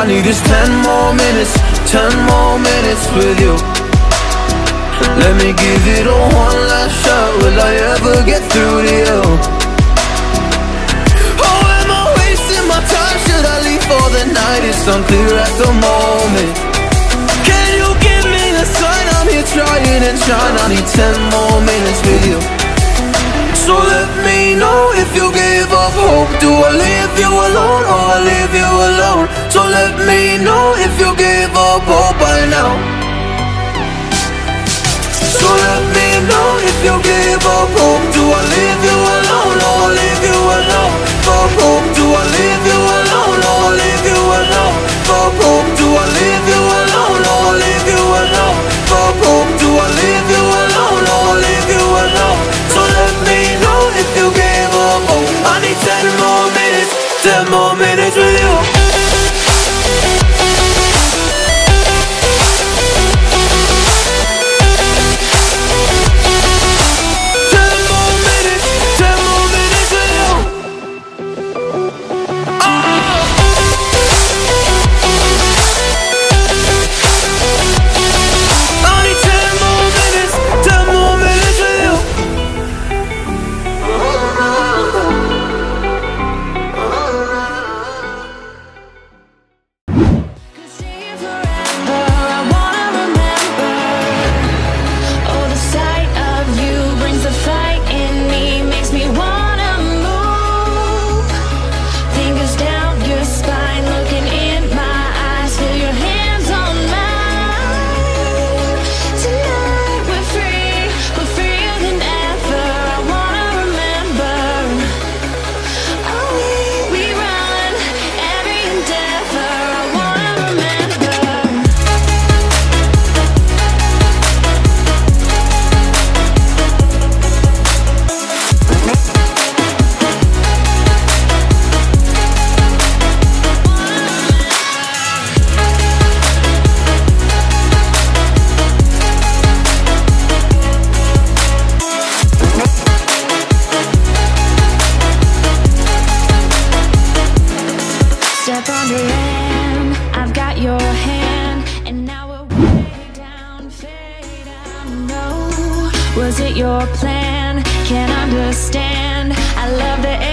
I need is 10 more minutes, 10 more minutes with you. Let me give it a one last shot. Will I ever get through to you? Oh, am I wasting my time? Should I leave for the night? It's unclear at the moment. Can you give me a sign? I'm here trying and trying. I need 10 more minutes with you. So let me know if you give up hope. Do I leave you alone or I leave you alone? So let me know if you give up hope by now. So let me know if you give up hope. Do I leave you alone or I leave you alone? For hope, do I leave you alone or I leave you alone? For hope, do I leave you alone or I leave you alone? For hope, do I leave you alone or I leave you alone? So let me know if you give up hope. I need 10 more minutes, 10 more minutes with you. Was it your plan? Can't understand. I love the